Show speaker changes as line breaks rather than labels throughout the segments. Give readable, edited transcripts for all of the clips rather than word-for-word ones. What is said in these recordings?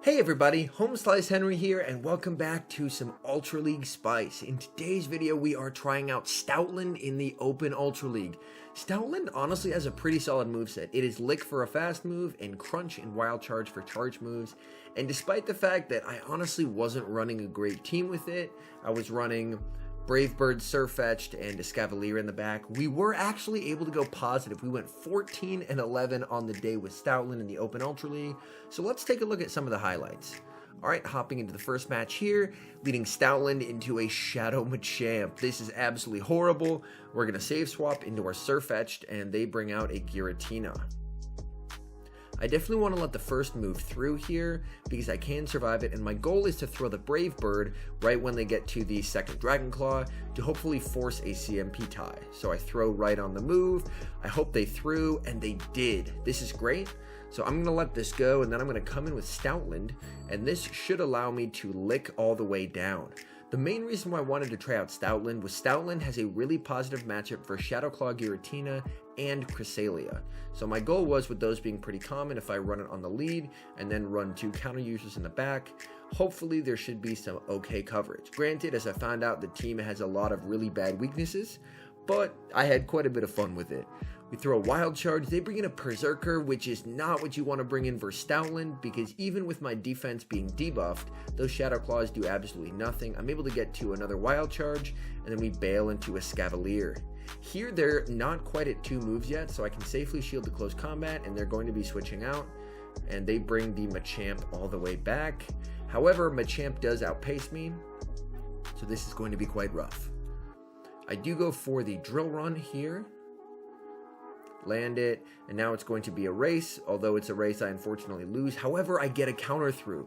Hey everybody, HomeSliceHenry here, and welcome back to some Ultra League Spice. In today's video, we are trying out Stoutland in the Open Ultra League. Stoutland honestly has a pretty solid moveset. It is Lick for a fast move, and Crunch and Wild Charge for charge moves. And despite the fact that I honestly wasn't running a great team with it, I was running Brave Bird, Surfetched, and Escavalier in the back, we were actually able to go positive. We went 14 and 11 on the day with Stoutland in the Open Ultra League. So let's take a look at some of the highlights. Alright, hopping into the first match here, leading Stoutland into a Shadow Machamp. This is absolutely horrible. We're going to save swap into our Surfetched, and they bring out a Giratina. I definitely want to let the first move through here because I can survive it, and my goal is to throw the Brave Bird right when they get to the second Dragon Claw to hopefully force a CMP tie. So I throw right on the move. I hope they threw, and they did. This is great. So I'm going to let this go, and then I'm going to come in with Stoutland, and this should allow me to lick all the way down. The main reason why I wanted to try out Stoutland was Stoutland has a really positive matchup for Shadow Claw, Giratina, and Cresselia. So my goal was, with those being pretty common, if I run it on the lead and then run two counter users in the back, hopefully there should be some okay coverage. Granted, as I found out, the team has a lot of really bad weaknesses, but I had quite a bit of fun with it. We throw a Wild Charge, they bring in a Berserker, which is not what you want to bring in for Stoutland, because even with my defense being debuffed, those Shadow Claws do absolutely nothing. I'm able to get to another Wild Charge, and then we bail into a Escavalier. Here, they're not quite at 2 moves yet, so I can safely shield the close combat, and they're going to be switching out, and they bring the Machamp all the way back. However, Machamp does outpace me, so this is going to be quite rough. I do go for the Drill Run here, land it, and now it's going to be a race. Although it's a race, I unfortunately lose. However, I get a counter through.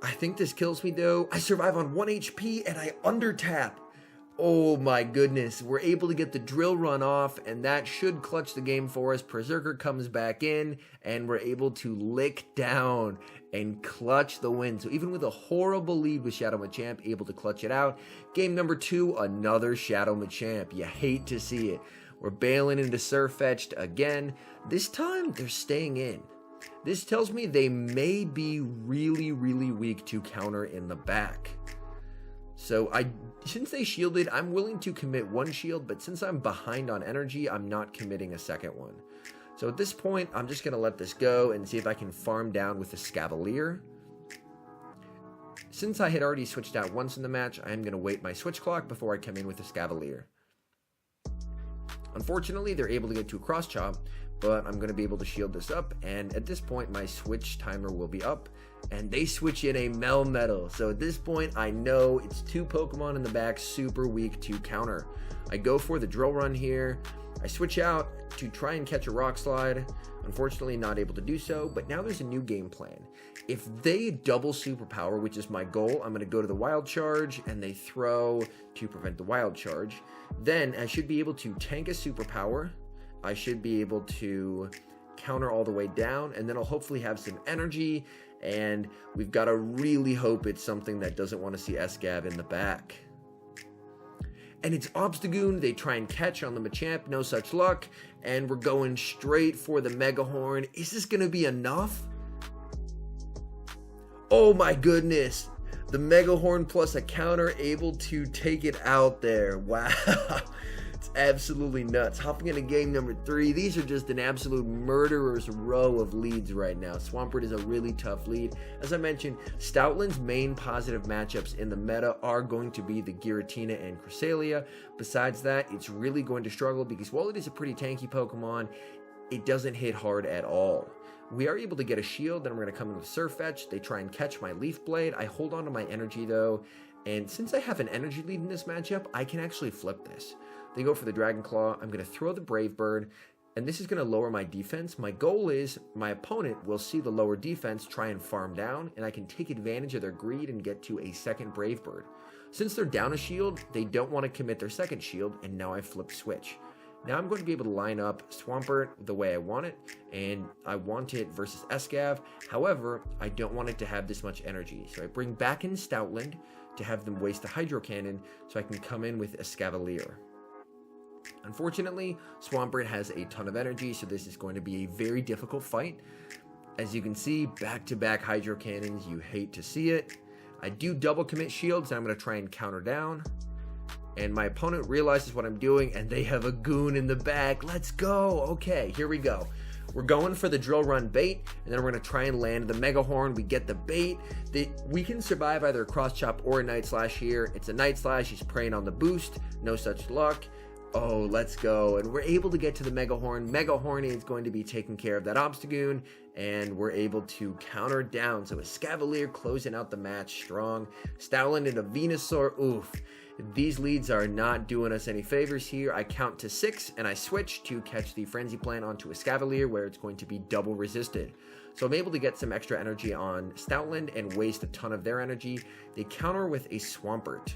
I think this kills me though. I survive on 1 HP and I undertap. Oh my goodness, we're able to get the Drill Run off, and that should clutch the game for us. Berserker comes back in, and we're able to lick down and clutch the win. So even with a horrible lead with Shadow Machamp, able to clutch it out. Game number 2, another Shadow Machamp. You hate to see it. We're bailing into Surfetched again. This time, they're staying in. This tells me they may be really, really weak to counter in the back. So since they shielded, I'm willing to commit 1 shield, but since I'm behind on energy, I'm not committing a second one. So at this point, I'm just going to let this go and see if I can farm down with the Escavalier. Since I had already switched out once in the match, I am going to wait my switch clock before I come in with the Escavalier. Unfortunately, they're able to get to a cross chop, but I'm going to be able to shield this up, and at this point, my switch timer will be up, and they switch in a Melmetal. So at this point, I know it's 2 Pokemon in the back, super weak to counter. I go for the Drill Run here. I switch out to try and catch a Rock Slide. Unfortunately, not able to do so, but now there's a new game plan. If they double Superpower, which is my goal, I'm going to go to the Wild Charge, and they throw to prevent the Wild Charge. Then I should be able to tank a Superpower. I should be able to counter all the way down, and then I'll hopefully have some energy, and we've got to really hope it's something that doesn't want to see Escav in the back. And it's Obstagoon. They try and catch on the Machamp, no such luck, and we're going straight for the Mega Horn. Is this going to be enough? Oh my goodness. The Mega Horn plus a counter, able to take it out there. Wow. It's absolutely nuts. Hopping into game number 3. These are just an absolute murderer's row of leads right now. Swampert is a really tough lead. As I mentioned, Stoutland's main positive matchups in the meta are going to be the Giratina and Cresselia. Besides that, it's really going to struggle because while it is a pretty tanky Pokemon, it doesn't hit hard at all. We are able to get a shield, then I'm going to come in with Surfetch. They try and catch my Leaf Blade. I hold on to my energy though, and since I have an energy lead in this matchup, I can actually flip this. They go for the Dragon Claw. I'm going to throw the Brave Bird, and this is going to lower my defense. My goal is my opponent will see the lower defense, try and farm down, and I can take advantage of their greed and get to a second Brave Bird. Since they're down a shield, they don't want to commit their second shield, and now I flip switch. Now I'm going to be able to line up Swampert the way I want it, and I want it versus Escav. However, I don't want it to have this much energy, so I bring back in Stoutland to have them waste the Hydro Cannon so I can come in with Escavalier. Unfortunately, Swampert has a ton of energy, so this is going to be a very difficult fight. As you can see, back-to-back hydro cannons, you hate to see it. I do double commit shields, and I'm going to try and counter down. And my opponent realizes what I'm doing, and they have a goon in the back. Let's go. Okay, here we go. We're going for the drill run bait, and then we're going to try and land the Mega Horn. We get the bait. We can survive either a cross chop or a Night Slash here. It's a Night Slash. He's preying on the boost. No such luck. Oh, let's go. And we're able to get to the Mega Horn. Mega Horn is going to be taking care of that Obstagoon, and we're able to counter down. So a Scavalier closing out the match strong. Stoutland and a Venusaur. Oof. These leads are not doing us any favors here. I count to 6, and I switch to catch the Frenzy Plant onto a Scavalier, where it's going to be double resisted. So I'm able to get some extra energy on Stoutland and waste a ton of their energy. They counter with a Swampert.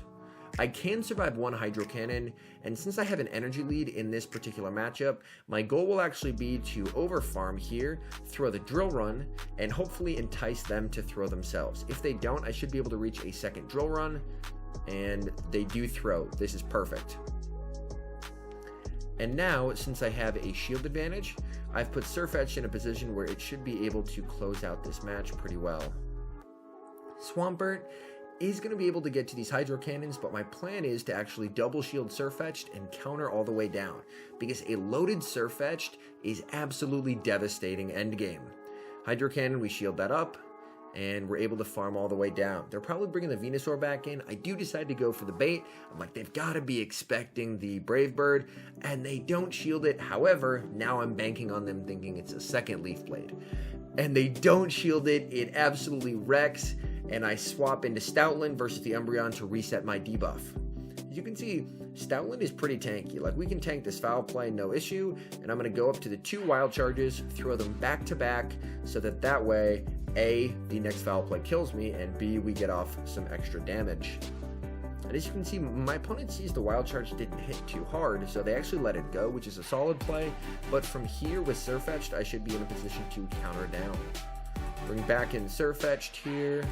I can survive one Hydro Cannon, and since I have an energy lead in this particular matchup, my goal will actually be to overfarm here, throw the Drill Run, and hopefully entice them to throw themselves. If they don't, I should be able to reach a second Drill Run, and they do throw. This is perfect. And now, since I have a shield advantage, I've put Sirfetch'd in a position where it should be able to close out this match pretty well. Swampert is going to be able to get to these Hydro Cannons, but my plan is to actually double shield Sirfetch'd and counter all the way down, because a loaded Sirfetch'd is absolutely devastating endgame. Hydro Cannon, we shield that up, and we're able to farm all the way down. They're probably bringing the Venusaur back in. I do decide to go for the bait. I'm like, they've got to be expecting the Brave Bird, and they don't shield it. However, now I'm banking on them thinking it's a second Leaf Blade. And they don't shield it. It absolutely wrecks, and I swap into Stoutland versus the Umbreon to reset my debuff. As you can see, Stoutland is pretty tanky. Like, we can tank this foul play, no issue, and I'm going to go up to the 2 wild charges, throw them back to back, so that way, A, the next foul play kills me, and B, we get off some extra damage. And as you can see, my opponent sees the wild charge didn't hit too hard, so they actually let it go, which is a solid play. But from here with Sirfetch'd, I should be in a position to counter down. Bring back in Sirfetch'd here.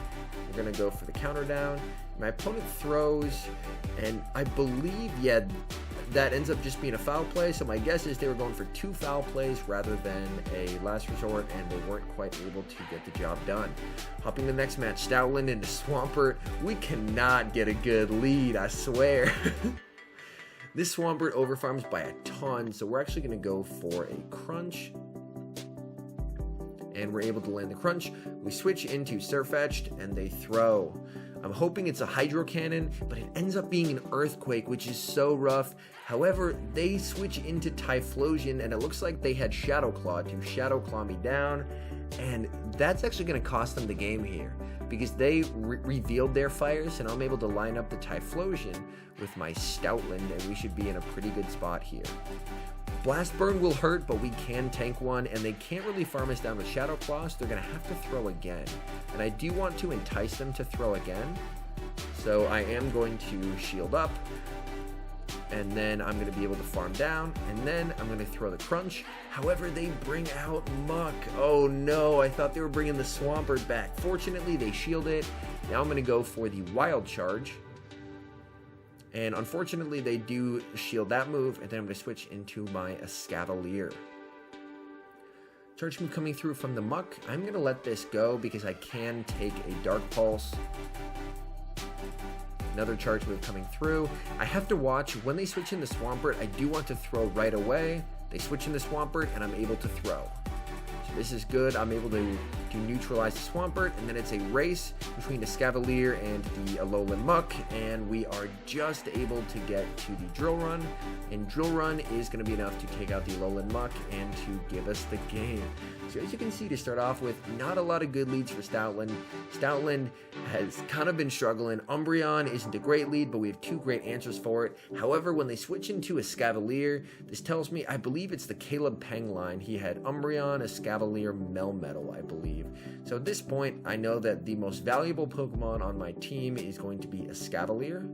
We're going to go for the counter down. My opponent throws, and I believe, yeah, that ends up just being a foul play. So my guess is they were going for 2 foul plays rather than a last resort, and they weren't quite able to get the job done. Hopping the next match, Stoutland into Swampert. We cannot get a good lead, I swear. This Swampert overfarms by a ton, so we're actually going to go for a Crunch. And we're able to land the Crunch. We switch into Sirfetch'd, and they throw. I'm hoping it's a Hydro Cannon, but it ends up being an Earthquake, which is so rough. However, they switch into Typhlosion, and it looks like they had Shadow Claw to Shadow Claw me down, and that's actually going to cost them the game here, because they revealed their fires, and I'm able to line up the Typhlosion with my Stoutland, and we should be in a pretty good spot here. Blast Burn will hurt, but we can tank one, and they can't really farm us down with Shadow Claw, so they're going to have to throw again. And I do want to entice them to throw again, so I am going to shield up, and then I'm going to be able to farm down, and then I'm going to throw the Crunch. However, they bring out Muck. Oh no, I thought they were bringing the Swampert back. Fortunately, they shield it. Now I'm going to go for the Wild Charge. And unfortunately, they do shield that move, and then I'm going to switch into my Escavalier. Charge move coming through from the Muck. I'm going to let this go because I can take a Dark Pulse. Another charge move coming through. I have to watch when they switch into Swampert. I do want to throw right away. They switch into Swampert, and I'm able to throw. So this is good. I'm able to neutralize the Swampert, and then it's a race between the Scavalier and the Alolan Muck, and we are just able to get to the Drill Run, and Drill Run is going to be enough to take out the Alolan Muck and to give us the game. So as you can see, to start off with, not a lot of good leads for Stoutland. Stoutland has kind of been struggling. Umbreon isn't a great lead, but we have 2 great answers for it. However, when they switch into a Scavalier, this tells me, I believe it's the Caleb Peng line. He had Umbreon, a Scavalier, Melmetal, I believe. So at this point, I know that the most valuable Pokemon on my team is going to be a Scavalier.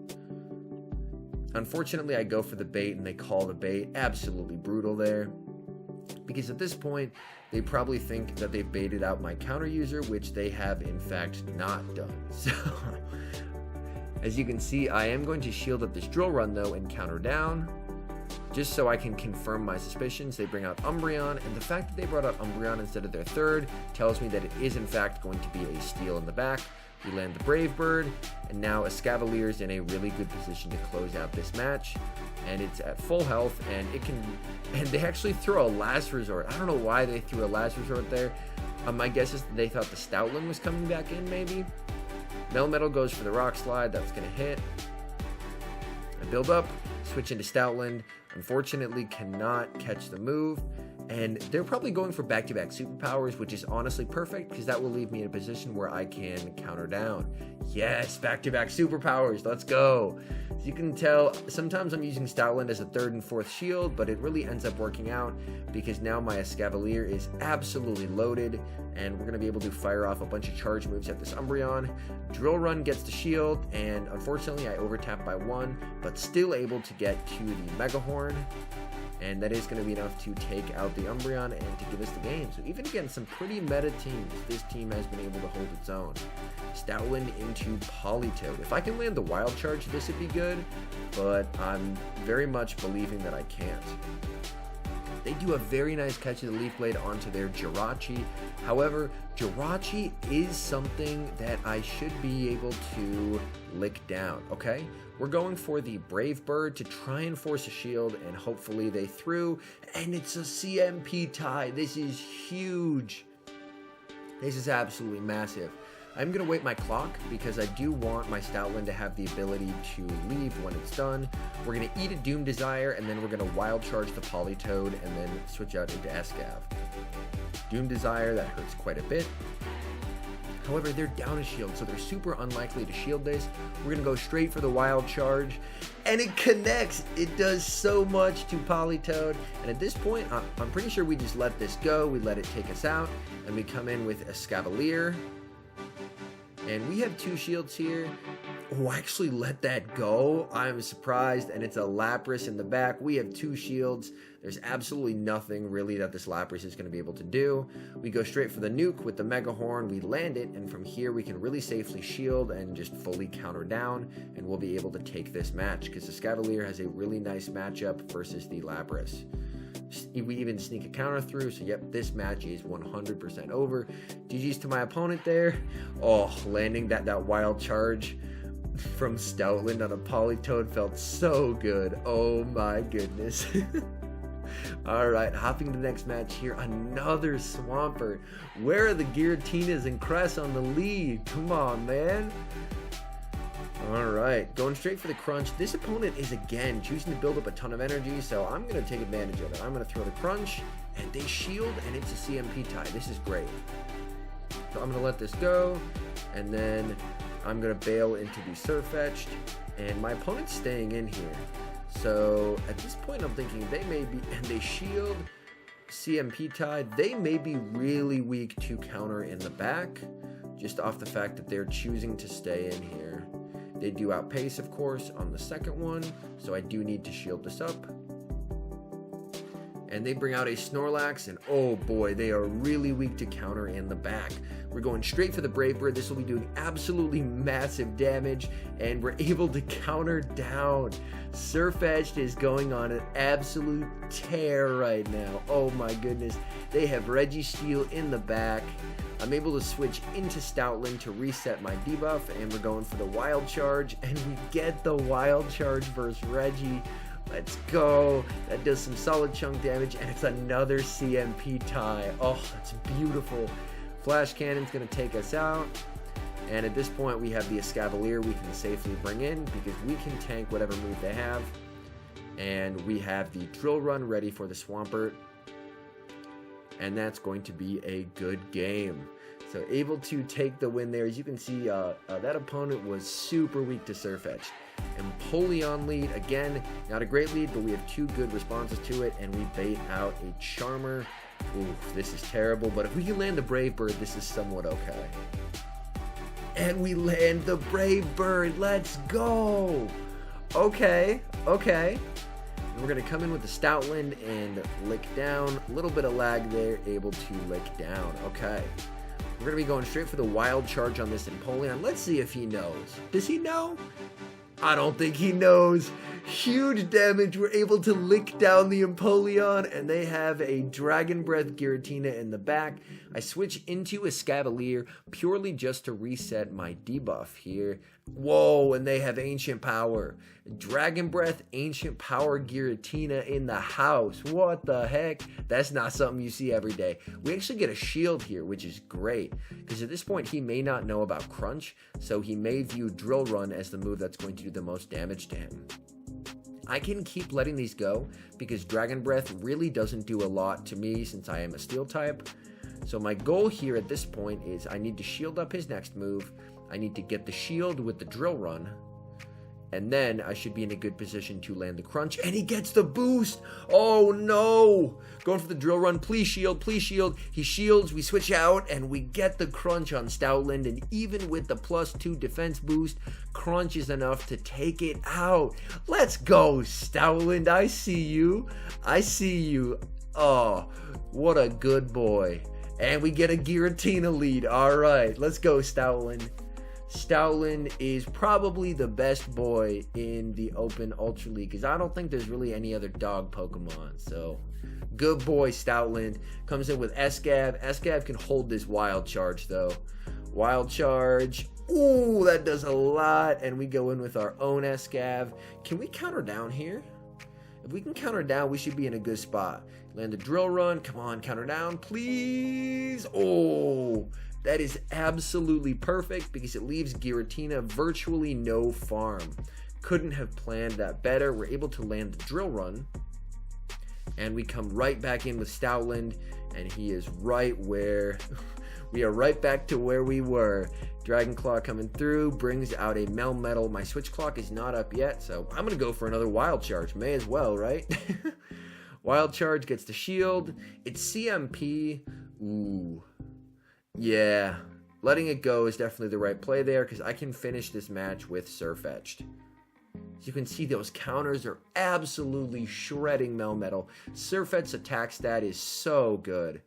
Unfortunately, I go for the bait, and they call the bait. Absolutely brutal there. Because at this point, they probably think that they've baited out my counter user, which they have in fact not done. So, as you can see, I am going to shield up this Drill Run though and counter down. Just so I can confirm my suspicions, they bring out Umbreon, and the fact that they brought out Umbreon instead of their third tells me that it is in fact going to be a steal in the back. We land the Brave Bird, and now Escavalier is in a really good position to close out this match. And it's at full health, and they actually throw a last resort. I don't know why they threw a last resort there. My guess is that they thought the Stoutland was coming back in, maybe. Melmetal goes for the Rock Slide, that's gonna hit. I build up, switch into Stoutland. Unfortunately, cannot catch the move. And they're probably going for back-to-back superpowers, which is honestly perfect because that will leave me in a position where I can counter down. Yes, back-to-back superpowers, let's go. As you can tell, sometimes I'm using Stoutland as a third and fourth shield, but it really ends up working out because now my Escavalier is absolutely loaded, and we're going to be able to fire off a bunch of charge moves at this Umbreon. Drill Run gets the shield, and unfortunately I overtap by one, but still able to get to the Mega Horn. And that is going to be enough to take out the Umbreon and to give us the game. So even against some pretty meta teams, this team has been able to hold its own. Stoutland into Politoed. If I can land the Wild Charge, this would be good, but I'm very much believing that I can't. They do a very nice catch of the Leaf Blade onto their Jirachi. However, Jirachi is something that I should be able to lick down, okay? We're going for the Brave Bird to try and force a shield, and hopefully they threw, and it's a CMP tie. This is huge. This is absolutely massive. I'm going to wait my clock because I do want my Stoutland to have the ability to leave when it's done. We're going to eat a Doom Desire, and then we're going to Wild Charge the Politoed and then switch out into Escav. Doom Desire, that hurts quite a bit. However, they're down a shield, so they're super unlikely to shield this. We're going to go straight for the Wild Charge, and it connects. It does so much to Politoed, and at this point, I'm pretty sure we just let this go. We let it take us out, and we come in with Escavalier. And we have two shields here. Oh, I actually let that go. I'm surprised, and it's a Lapras in the back. We have two shields. There's absolutely nothing really that this Lapras is going to be able to do. We go straight for the nuke with the Mega Horn. We land it, and from here we can really safely shield and just fully counter down, and we'll be able to take this match because the Escavalier has a really nice matchup versus the Lapras. We even sneak a counter through, so yep, this match is 100% over. GG's to my opponent there. Oh, landing that Wild Charge from Stoutland on a Politoed felt so good. Oh my goodness. Alright, hopping to the next match here. Another Swampert. Where are the Giratinas and Cress on the lead? Come on, man. Alright, going straight for the crunch. This opponent is again choosing to build up a ton of energy, so I'm going to take advantage of it. I'm going to throw the crunch, and they shield, and it's a CMP tie. This is great. So I'm going to let this go, and then I'm going to bail into the Surfetched, and my opponent's staying in here. So at this point I'm thinking they may be, and they shield, CMP tie, they may be really weak to counter in the back, just off the fact that they're choosing to stay in here. They do outpace, of course, on the second one, so I do need to shield this up. And they bring out a Snorlax, and oh boy, they are really weak to counter in the back. We're going straight for the Brave Bird. This will be doing absolutely massive damage, and we're able to counter down. Surfetched is going on an absolute tear right now. Oh my goodness. They have Registeel in the back. I'm able to switch into Stoutland to reset my debuff, and we're going for the Wild Charge, and we get the Wild Charge versus Reggie. Let's go. That does some solid chunk damage, and it's another CMP tie. Oh, that's beautiful. Flash Cannon's going to take us out, and at this point we have the Escavalier we can safely bring in because we can tank whatever move they have, and we have the Drill Run ready for the Swampert. And that's going to be a good game. So able to take the win there. As you can see, that opponent was super weak to Surfetched. Empoleon lead, again, not a great lead, but we have two good responses to it, and we bait out a Charmer. Ooh, this is terrible, but if we can land the Brave Bird, this is somewhat okay. And we land the Brave Bird. Let's go. Okay. We're going to come in with the Stoutland and lick down. A little bit of lag there, able to lick down. Okay. We're going to be going straight for the Wild Charge on this Empoleon. Let's see if he knows. Does he know? I don't think he knows. Huge damage. We're able to lick down the Empoleon, and they have a Dragon Breath Giratina in the back. I switch into a Scavalier purely just to reset my debuff here. Whoa, and they have Ancient Power. Dragon Breath, Ancient Power Giratina in the house. What the heck? That's not something you see every day. We actually get a shield here, which is great, because at this point he may not know about Crunch, so he may view Drill Run as the move that's going to do the most damage to him. I can keep letting these go because Dragon Breath really doesn't do a lot to me since I am a Steel type. So my goal here at this point is I need to shield up his next move. I need to get the shield with the Drill Run. And then I should be in a good position to land the Crunch. And he gets the boost. Oh no. Going for the Drill Run. Please shield. Please shield. He shields. We switch out. And we get the Crunch on Stoutland. And even with the +2 defense boost, Crunch is enough to take it out. Let's go, Stoutland. I see you. I see you. Oh, what a good boy. And we get a Giratina lead. All right. Let's go, Stoutland. Stoutland is probably the best boy in the Open Ultra League because I don't think there's really any other dog Pokemon. So, good boy, Stoutland. Comes in with Escav. Escav can hold this Wild Charge, though. Wild Charge. Ooh, that does a lot. And we go in with our own Escav. Can we counter down here? If we can counter down, we should be in a good spot. Land a Drill Run. Come on, counter down, please. Oh, that is absolutely perfect because it leaves Giratina virtually no farm. Couldn't have planned that better. We're able to land the Drill Run. And we come right back in with Stoutland. And he is right where... we are right back to where we were. Dragon Claw coming through. Brings out a Melmetal. My switch clock is not up yet. So I'm going to go for another Wild Charge. May as well, right? Wild Charge gets the shield. It's CMP. Ooh. Yeah, letting it go is definitely the right play there because I can finish this match with Surfetched. As you can see, those counters are absolutely shredding Melmetal. Surfetched's attack stat is so good.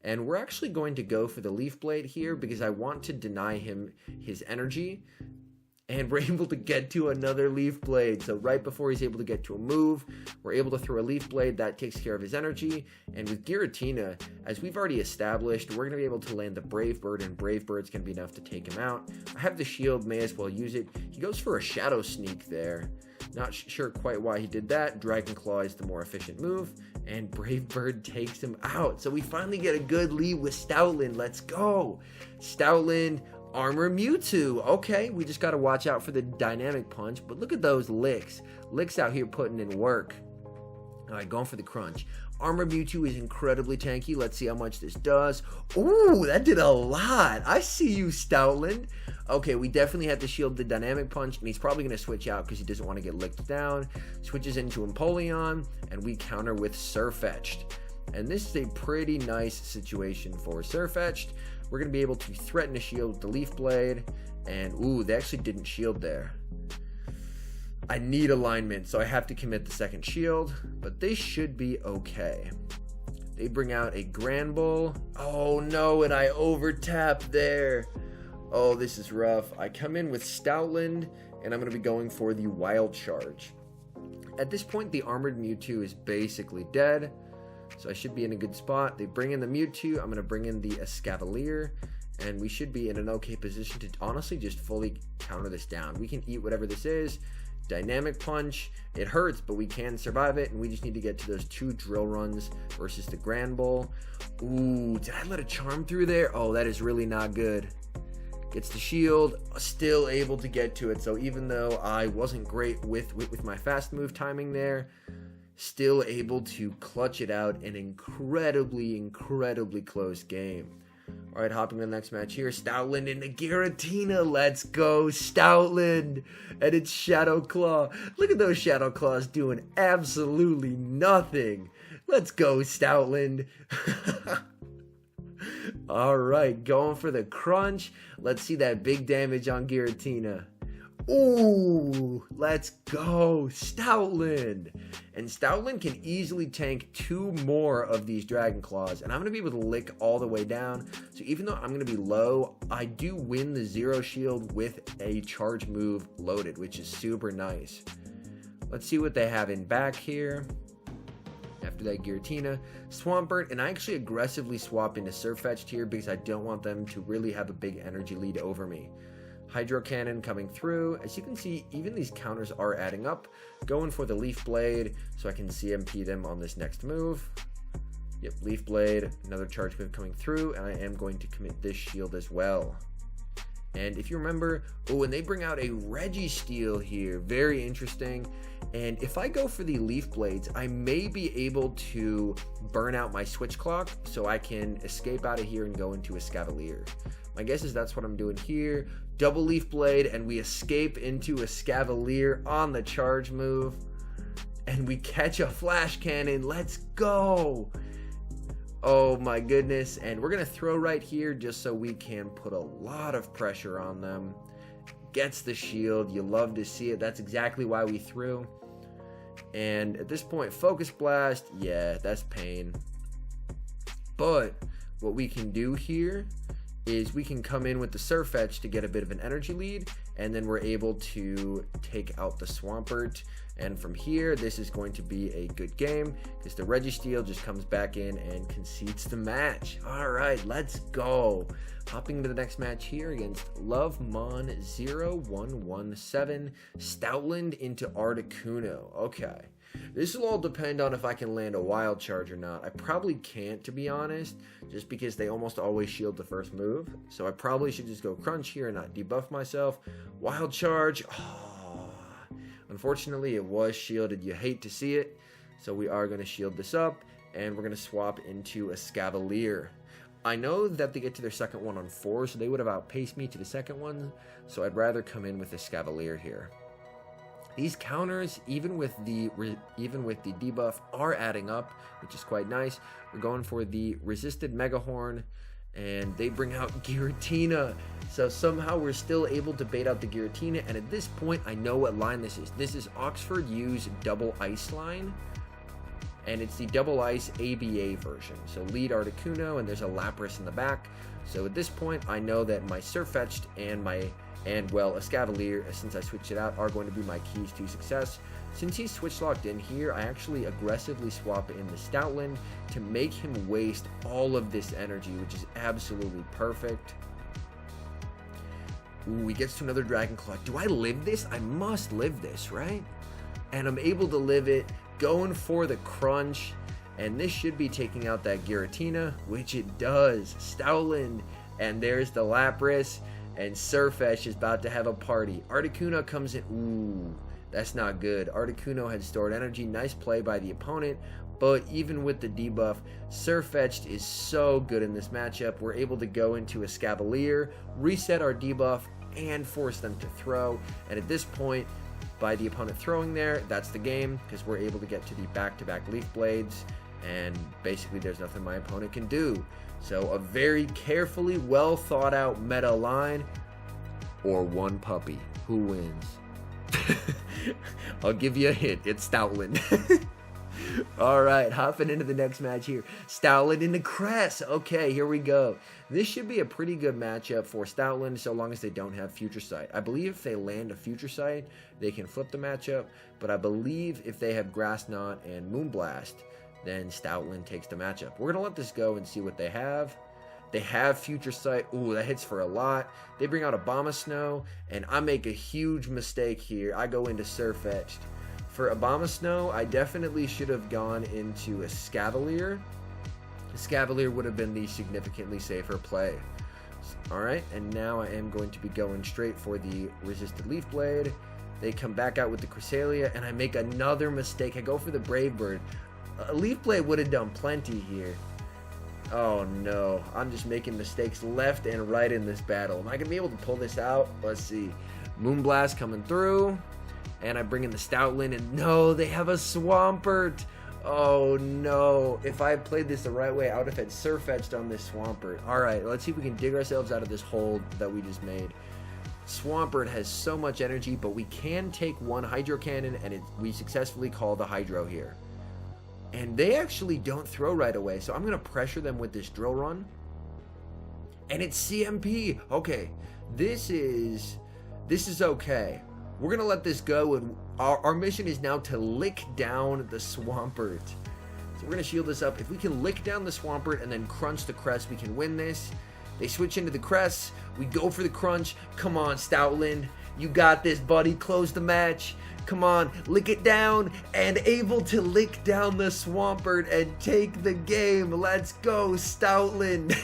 And we're actually going to go for the Leaf Blade here because I want to deny him his energy. And we're able to get to another Leaf Blade. So right before he's able to get to a move, we're able to throw a Leaf Blade. That takes care of his energy. And with Giratina, as we've already established, we're going to be able to land the Brave Bird, and Brave Bird's going to be enough to take him out. I have the shield, may as well use it. He goes for a Shadow Sneak there. Not sure quite why he did that. Dragon Claw is the more efficient move. And Brave Bird takes him out. So we finally get a good lead with Stoutland. Let's go. Stoutland... Armor Mewtwo. Okay, we just got to watch out for the Dynamic Punch. But look at those licks. Licks out here putting in work. All right, going for the Crunch. Armor Mewtwo is incredibly tanky. Let's see how much this does. Ooh, that did a lot. I see you, Stoutland. Okay, we definitely have to shield the Dynamic Punch, and he's probably going to switch out because he doesn't want to get licked down. Switches into Empoleon, and we counter with Surfetched. And this is a pretty nice situation for Surfetched. We're going to be able to threaten a shield with the Leaf Blade. And, ooh, they actually didn't shield there. I need alignment, so I have to commit the second shield. But they should be okay. They bring out a Granbull. Oh, no, and I overtap there. Oh, this is rough. I come in with Stoutland, and I'm going to be going for the Wild Charge. At this point, the Armored Mewtwo is basically dead. So I should be in a good spot. They bring in the Mewtwo. I'm going to bring in the Escavalier. And we should be in an okay position to honestly just fully counter this down. We can eat whatever this is. Dynamic Punch. It hurts, but we can survive it. And we just need to get to those 2 Drill Runs versus the Granbull. Ooh, did I let a Charm through there? Oh, that is really not good. Gets the shield. Still able to get to it. So even though I wasn't great with my fast move timing there, still able to clutch it out. An incredibly close game. All right, hopping to the next match here. Stoutland and the Giratina. Let's go, Stoutland. And it's Shadow Claw. Look at those Shadow Claws doing absolutely nothing. Let's go, Stoutland. All right, going for the Crunch. Let's see that big damage on Giratina. Ooh, let's go, Stoutland. And Stoutland can easily tank 2 more of these Dragon Claws, and I'm going to be able to lick all the way down. So even though I'm going to be low, I do win the 0 shield with a charge move loaded, which is super nice. Let's see what they have in back here. After that, Giratina, Swampert, and I actually aggressively swap into Surfetched here because I don't want them to really have a big energy lead over me. Hydro Cannon coming through. As you can see, even these counters are adding up. Going for the Leaf Blade so I can CMP them on this next move. Yep, Leaf Blade, another charge move coming through, and I am going to commit this shield as well. And if you remember, oh, and they bring out a Registeel here, very interesting. And if I go for the Leaf Blades, I may be able to burn out my Switch Clock so I can escape out of here and go into a Scavalier. My guess is that's what I'm doing here. Double Leaf Blade, and we escape into a Scavalier on the charge move. And we catch a Flash Cannon. Let's go! Oh my goodness. And we're going to throw right here just so we can put a lot of pressure on them. Gets the shield. You love to see it. That's exactly why we threw. And at this point, Focus Blast. Yeah, that's pain. But what we can do here is we can come in with the Surfetch to get a bit of an energy lead, and then we're able to take out the Swampert. And from here, this is going to be a good game because the Registeel just comes back in and concedes the match. All right, let's go. Hopping to the next match here against Lovemon0117, Stoutland into Articuno. Okay. This will all depend on if I can land a Wild Charge or not. I probably can't, to be honest, just because they almost always shield the first move. So I probably should just go Crunch here and not debuff myself. Wild Charge. Oh, unfortunately, it was shielded. You hate to see it. So we are going to shield this up, and we're going to swap into a Scavalier. I know that they get to their second one on 4, so they would have outpaced me to the second one. So I'd rather come in with a Scavalier here. These counters, even with the debuff, are adding up, which is quite nice. We're going for the resisted Megahorn, and they bring out Giratina. So somehow we're still able to bait out the Giratina, and at this point, I know what line this is. This is Oxford U's Double Ice line, and it's the Double Ice ABA version. So lead Articuno, and there's a Lapras in the back. So at this point, I know that my Surfetched and a Scavalier, since I switched it out, are going to be my keys to success. Since he's switch locked in here, I actually aggressively swap in the Stoutland to make him waste all of this energy, which is absolutely perfect. Ooh, he gets to another Dragon Claw. Do I live this? I must live this, right? And I'm able to live it, going for the Crunch, and this should be taking out that Giratina, which it does. Stoutland, and there's the Lapras. And Surfetch is about to have a party. Articuno comes in. Ooh, that's not good. Articuno had stored energy. Nice play by the opponent. But even with the debuff, Surfetched is so good in this matchup. We're able to go into a Scavalier, reset our debuff, and force them to throw. And at this point, by the opponent throwing there, that's the game, because we're able to get to the back-to-back Leaf Blades. And basically, there's nothing my opponent can do. So a very carefully well thought out meta line, or one puppy. Who wins? I'll give you a hint. It's Stoutland. All right, hopping into the next match here. Stoutland into Cress. Okay, here we go. This should be a pretty good matchup for Stoutland so long as they don't have Future Sight. I believe if they land a Future Sight, they can flip the matchup. But I believe if they have Grass Knot and Moonblast, then Stoutland takes the matchup. We're going to let this go and see what they have. They have Future Sight. Ooh, that hits for a lot. They bring out Abomasnow, and I make a huge mistake here. I go into Surfetched. For Abomasnow, I definitely should have gone into a Scavalier. The Scavalier would have been the significantly safer play. Alright, and now I am going to be going straight for the Resisted Leaf Blade. They come back out with the Cresselia, and I make another mistake. I go for the Brave Bird. A Leaf Blade would have done plenty here. Oh no, I'm just making mistakes left and right in this battle. Am I going to be able to pull this out? Let's see. Moonblast coming through. And I bring in the Stoutland, and no, they have a Swampert. Oh no. If I had played this the right way, I would have had Surfetched on this Swampert. Alright, let's see if we can dig ourselves out of this hole that we just made. Swampert has so much energy, but we can take one Hydro Cannon, and we successfully call the Hydro here. And they actually don't throw right away, so I'm going to pressure them with this Drill Run. And it's CMP. Okay, this is okay. We're going to let this go, and our mission is now to lick down the Swampert. So we're going to shield this up. If we can lick down the Swampert and then crunch the Cress, we can win this. They switch into the Cress. We go for the crunch. Come on, Stoutland. You got this, buddy. Close the match. Come on, lick it down. And able to lick down the Swampert and take the game. Let's go, Stoutland.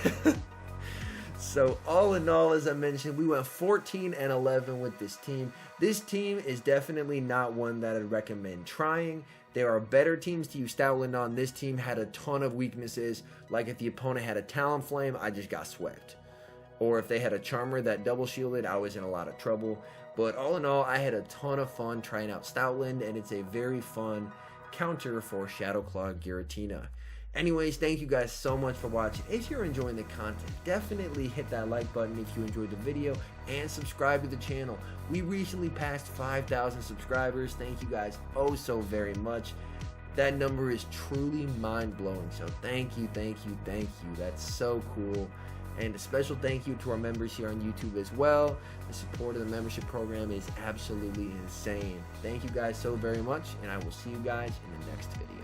So all in all, as I mentioned, we went 14-11 with this team. This team is definitely not one that I'd recommend trying. There are better teams to use Stoutland on. This team had a ton of weaknesses. Like if the opponent had a Talonflame, I just got swept. Or if they had a Charmer that double shielded, I was in a lot of trouble. But all in all, I had a ton of fun trying out Stoutland, and it's a very fun counter for Shadowclaw Giratina. Anyways, thank you guys so much for watching. If you're enjoying the content, definitely hit that like button if you enjoyed the video, and subscribe to the channel. We recently passed 5,000 subscribers. Thank you guys oh so very much. That number is truly mind-blowing, so thank you. That's so cool. And a special thank you to our members here on YouTube as well. The support of the membership program is absolutely insane. Thank you guys so very much, and I will see you guys in the next video.